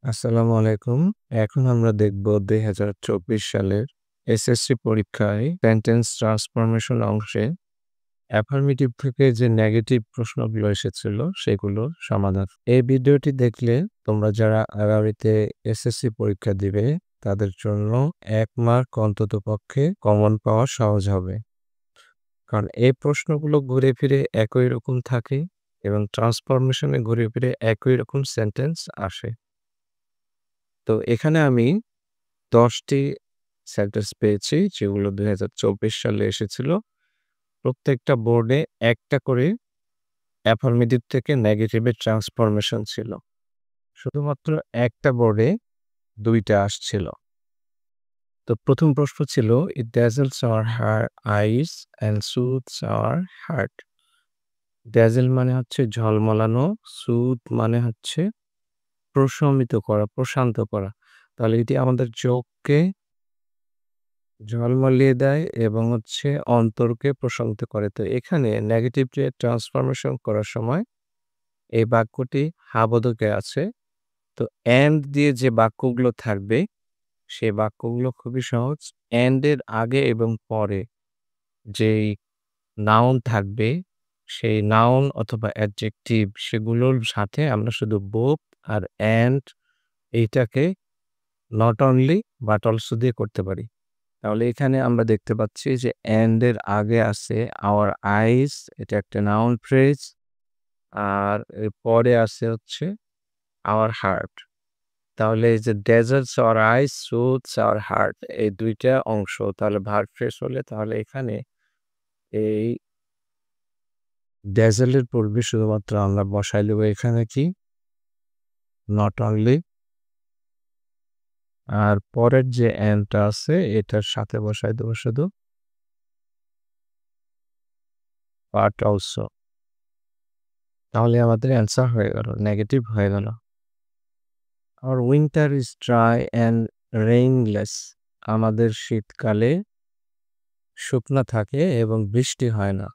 আসসালামু আলাইকুম। এখন আমরা দেখব ২০২৪ সালের এসএসসি পরীক্ষায় সেন্টেন্স ট্রান্সফরমেশন অংশে অ্যাফার্মেটিভ থেকে যে নেগেটিভ প্রশ্নগুলো এসেছিল সেগুলোর সমাধান। এই ভিডিওটি দেখলে তোমরা যারা আগামীতে এসএসসি পরীক্ষা দিবে তাদের জন্য ১ মার্ক অন্ততপক্ষে কমন পাওয়া সহজ হবে। কারণ এই প্রশ্নগুলো ঘুরে ফিরে একই রকম থাকে এবং ট্রান্সফরমেশনে ঘুরে ফিরে একই রকম সেন্টেন্স আসে। তো এখানে আমি ১০ টি সেন্টেন্স পেয়েছি যেগুলো ২০২৪ সালে এসেছিল। প্রত্যেকটা বোর্ডে একটা করে অ্যাফার্মেটিভ থেকে নেগেটিভ এর ট্রান্সফরমেশন ছিল। শুধুমাত্র একটা বোর্ডে ২ টা আসছিল। তো ১ম প্রশ্ন ছিল "It dazzles our eyes and soothes our heart." dazzle মানে হচ্ছে ঝলমলানো, soothe মানে হচ্ছে প্রশমিত করা, প্রশান্ত করা। তাহলে এটি আমাদের চোখকে ঝলমলিয়ে দেয় এবং হচ্ছে অন্তরকে প্রশান্ত করে। তো এখানে নেগেটিভ যে ট্রান্সফরমেশন করার সময় এই বাক্যটি হা বোধকে আছে। তো এন্ড দিয়ে যে বাক্যগুলো থাকবে সেই বাক্যগুলো খুবই সহজ। এন্ড এর আগে এবং পরে যেই নাউন থাকবে সেই নাউন অথবা অ্যাডজেক্টিভ সেগুলোর সাথে আমরা শুধু বোথ আর এন্ড এইটাকে নট অনলি বাট অলসো দিয়ে করতে পারি। তাহলে এখানে আমরা দেখতে পাচ্ছি যে এন্ড এর আগে আছে আওয়ার আইস, এটা একটা নাউন ফ্রেজ। আর এর পরে আছে হচ্ছে আওয়ার হার্ট। তাহলে এই যে desserts our eyes, soothes our heart, এই ২ টা অংশ তাহলে ভার্ব ফ্রেজ হলে তাহলে এখানে এই ডেজার্ট এর পূর্বে শুধুমাত্র আমরা বসাই দেব এখানে কি নট অনলি। আর পরের যে এন্ডটা আছে এটার সাথে বসাই দেব শুধু বাট অলসো। তাহলে আমাদের অ্যান্সার হয়ে গেল, নেগেটিভ হয়ে গেল। Our winter is dry and rainless. আমাদের শীতকালে শুকনা থাকে এবং বৃষ্টি হয় না।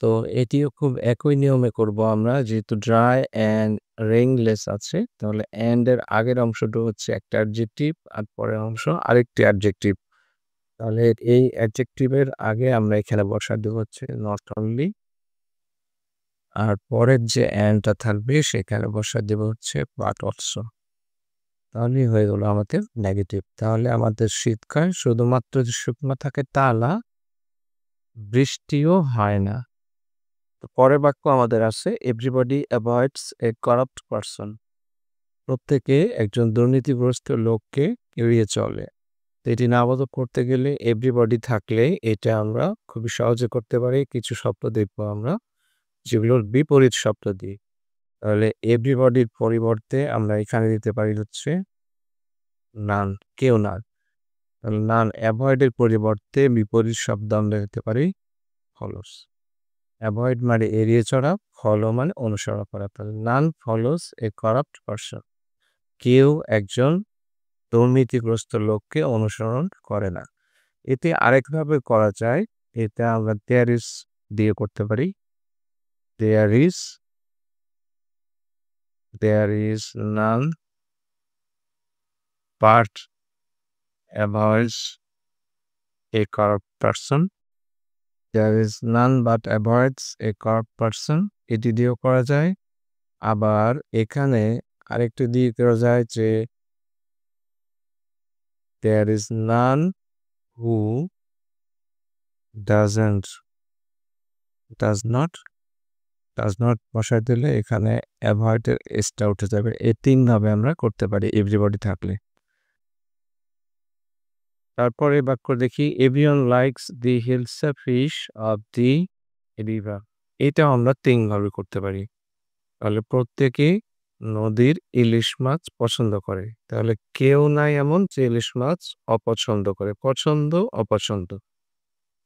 তো এটিও খুব একই নিয়মে করব আমরা, যেহেতু ড্রাই অ্যান্ড রেইনলেস আছে তাহলে অ্যান্ড এর আগের অংশটা হচ্ছে একটা অ্যাডজেক্টিভ আর পরের অংশ আরেকটি অ্যাডজেক্টিভ। তাহলে এই অ্যাডজেক্টিভের আগে আমরা এখানে বসায় দেব হচ্ছে নট অনলি। আর পরের যে অ্যান্ডটা থাকবে সেখানে বসায় দেব হচ্ছে বাট অলসো। তাহলেই হয়ে গেল আমাদের নেগেটিভ। তাহলে আমাদের শীতকাল শুধুমাত্র যে শুকনো থাকে তা না, বৃষ্টিও হয় না। তো পরের বাক্য আমাদের আছে এভরিবডি অ্যাভয়েডস এ করাপ্ট পারসন। প্রত্যেকে একজন দুর্নীতিগ্রস্ত লোককে এড়িয়ে চলে। তো এটি নাবাদক করতে গেলে এভরিবডি থাকলে এটা আমরা খুবই সহজে করতে পারি। কিছু শব্দ দেখব আমরা যেগুলোর বিপরীত শব্দ দিই। তাহলে এভরিবডির পরিবর্তে আমরা এখানে দিতে পারি হচ্ছে নান, কেউ না। তাহলে নান অ্যাভয়েড এর পরিবর্তে বিপরীত শব্দ আমরা দিতে পারি ফলোস। অ্যাভয়েড মানে এড়িয়ে চলা, ফলো মানে অনুসরণ করা। তাহলে নান ফলোস এ করাপ্ট পারসন। কেউ একজন দুর্নীতিগ্রস্ত লোককে অনুসরণ করে না। এতে আরেকভাবে করা যায়, এটা আমরা দেয়ার ইজ দিয়ে করতে পারি। There is none but avoids a corrupt person. There is none but avoids a corrupt person. এটি দিয়েও করা যায়। আবার এখানে আরেকটু দিয়ে করা যায় যে there is none who doesn't does not বসায় দিলে এখানে avoid এর s টা উঠে যাবে। এই ৩ ভাবে আমরা করতে পারি everybody থাকলে। তারপরে বাক্য দেখি everyone likes the hilsa fish of the river. এটাও আমরা ৩ ভাবে করতে পারি। তাহলে প্রত্যেকেই নদীর ইলিশ মাছ পছন্দ করে। তাহলে কেউ নাই এমন যে ইলিশ মাছ অপছন্দ করে। পছন্দ, অপছন্দ।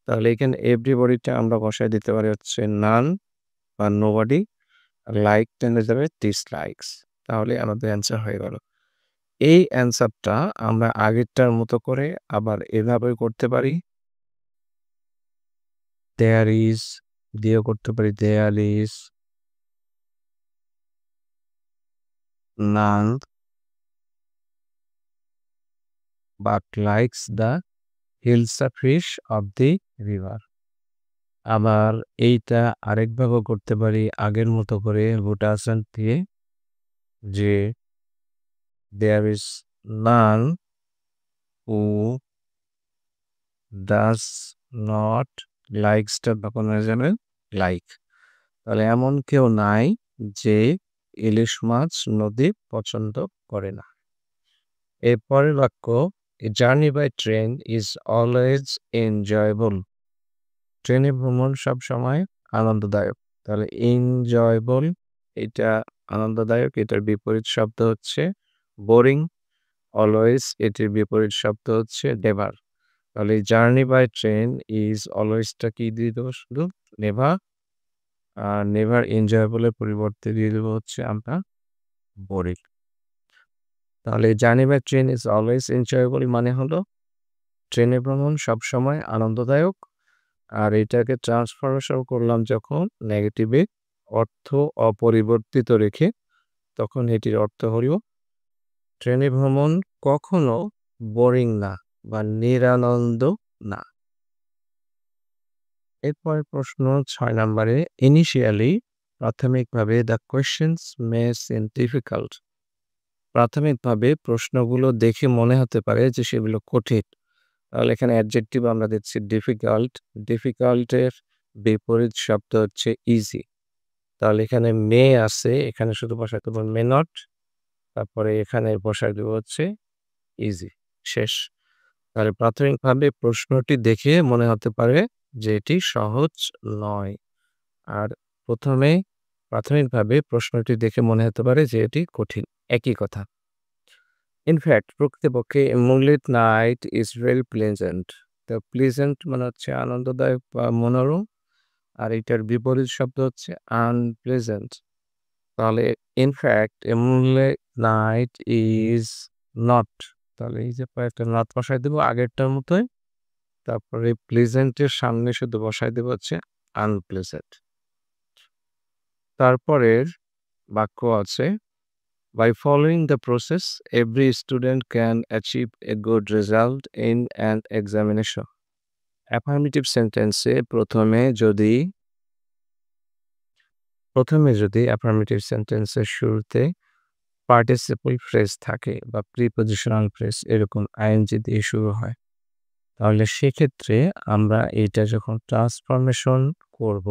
তাহলে এখানে এভরিবডিটা আমরা বসায় দিতে পারি হচ্ছে নান বা নোবডি। লাইক টেনে যাবে ডিসলাইকস। তাহলে আমাদের অ্যান্সার হয়ে গেল। এই অ্যান্সারটা আমরা আগেরটার মতো করে আবার এভাবেও করতে পারি। দেয়ার ইজ দিয়েও করতে পারি there is none but likes the hilsa fish of the river. আবার এইটা আরেকভাবেও করতে পারি আগের মতো করে রুটাসেন্ট দিয়ে, যে there is none who does not লাইকসটা তখন হয়ে যাবে লাইক। তাহলে এমন কেউ নাই যে ইলিশ মাছ নদী পছন্দ করে না। এরপরের বাক্য, a journey by train is always enjoyable. ট্রেনে ভ্রমণ সবসময় আনন্দদায়ক। তাহলে এনজয়েবল এটা আনন্দদায়ক, এটার বিপরীত শব্দ হচ্ছে বোরিং। অলওয়েজ এটির বিপরীত শব্দ হচ্ছে নেভার। তাহলে জার্নি বাই ট্রেন ইজ অলওয়েজটা কি দিয়ে দেবো শুধু নেভার, আর নেভার এনজয়েবলের পরিবর্তে দিয়ে দেবো হচ্ছে আমরা বোরিং। তাহলে journey by train is always enjoyable মানে হলো ট্রেনে ভ্রমণ সবসময় আনন্দদায়ক। আর এটাকে ট্রান্সফরমেশন করলাম যখন নেগেটিভে, অর্থ অপরিবর্তিত রেখে, তখন এটির অর্থ হলো ট্রেনে ভ্রমণ কখনো বোরিং না বা নিরানন্দ না। এরপরের প্রশ্ন 6 নম্বরে, ইনিশিয়ালি প্রাথমিকভাবে the questions May SIM difficult. প্রাথমিকভাবে প্রশ্নগুলো দেখে মনে হতে পারে যে সেগুলো কঠিন। তাহলে এখানে অ্যাডজেক্টিভ আমরা দিচ্ছি ডিফিকাল্ট। ডিফিকাল্টের বিপরীত শব্দ হচ্ছে ইজি। তাহলে এখানে মে আছে, এখানে শুধু বসাই দেবো মে নট, তারপরে এখানে বসাই দেবো হচ্ছে ইজি, শেষ। তাহলে প্রাথমিকভাবে প্রশ্নটি দেখে মনে হতে পারে যে এটি সহজ নয়। আর প্রাথমিকভাবে প্রশ্নটি দেখে মনে হতে পারে যে এটি কঠিন, একই কথা। ইনফ্যাক্ট প্রকৃতপক্ষে moonlit night is very pleasant. তো প্লেজেন্ট মানে হচ্ছে আনন্দদায়ক বা মনোরম, আর এটার বিপরীত শব্দ হচ্ছে আনপ্লেজেন্ট। তাহলে in fact A moonlit night is not, তাহলে এই যে একটা নট বসাই দেবো আগেরটার মতোই, তারপরে প্লেজেন্টের সামনে শুধু বসাই দেবো হচ্ছে আনপ্লেজেন্ট। তারপরের বাক্য আছে, by following the process, every student can achieve a good result in an examination. Affirmative sentence এ প্রথমে যদি affirmative sentence এর শুরুতে participle phrase থাকে বা prepositional phrase এরকম ing দিয়ে শুরু হয়, তাহলে সেক্ষেত্রে আমরা এটা যখন ট্রান্সফরমেশন করব,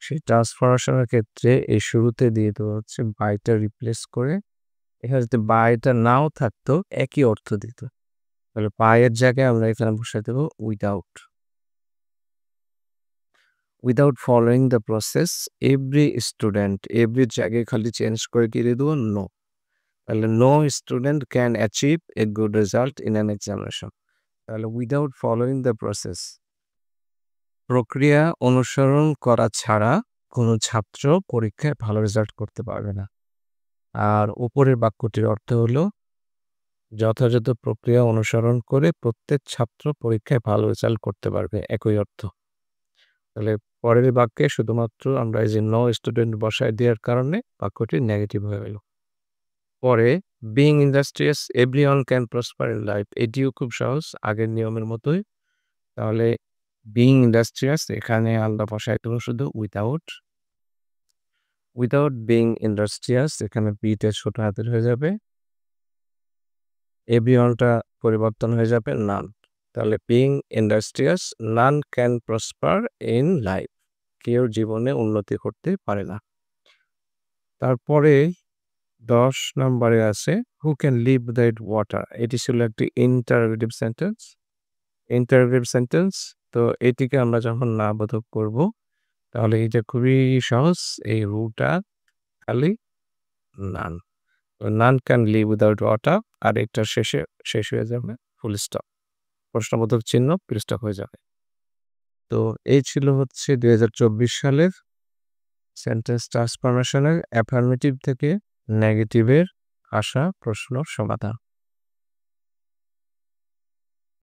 সেই ট্রান্সফরমেশনের ক্ষেত্রে এই শুরুতে দিয়ে দেবো হচ্ছে বাইটা রিপ্লেস করে। এখানে যদি বাইটা নাও থাকতো একই অর্থ দিত। তাহলে বাইয়ের জায়গায় আমরা এখানে বসাই দেবো without following the process every student, এভরির জায়গায় খালি চেঞ্জ করে দিয়ে দেবো নো। তাহলে no student can achieve a good result in an examination. তাহলে উইদাউট ফলোয়িং দ্য প্রসেস, প্রক্রিয়া অনুসরণ করা ছাড়া কোনো ছাত্র পরীক্ষায় ভালো রেজাল্ট করতে পারবে না। আর উপরের বাক্যটির অর্থ হলো যথাযথ প্রক্রিয়া অনুসরণ করে প্রত্যেক ছাত্র পরীক্ষায় ভালো রেজাল্ট করতে পারবে, একই অর্থ। তাহলে পরের বাক্যে শুধুমাত্র আমরা এই যে নো স্টুডেন্ট বসায় দেওয়ার কারণে বাক্যটি নেগেটিভ হয়ে গেল। পরে being industrious everyone can prosper in life, এটিও খুব সহজ আগের নিয়মের মতোই। তাহলে বিইং ইন্ডাস্ট্রিয়াস এখানে আমরা বসাই দেবো শুধু উইদাউট বিইং ইন্ডাস্ট্রিয়াস, এখানে বিটা ছোট হাতের হয়ে যাবে, এভরিওয়ানটা পরিবর্তন হয়ে যাবে নান। তাহলে being industrious none can prosper in life, কেউ জীবনে উন্নতি করতে পারে না। তারপরে 10 নম্বরে আছে who can live without water, এটি ছিল একটি ইন্টারোগেটিভ সেন্টেন্স। তো এটিকে আমরা যখন না বোধক করব, তাহলে এটা খুবই সহজ, এই হুটা খালি none, none can live without water, আর এটা শেষ হয়ে যাবে ফুল স্টপ, প্রশ্নবোধক চিহ্ন পৃষ্ঠা হয়ে যাবে। তো এই ছিল হচ্ছে 2024 সালের সেন্টেন্স ট্রান্সফরমেশনের অ্যাফার্মেটিভ থেকে নেগেটিভের আসা প্রশ্ন সমাধান।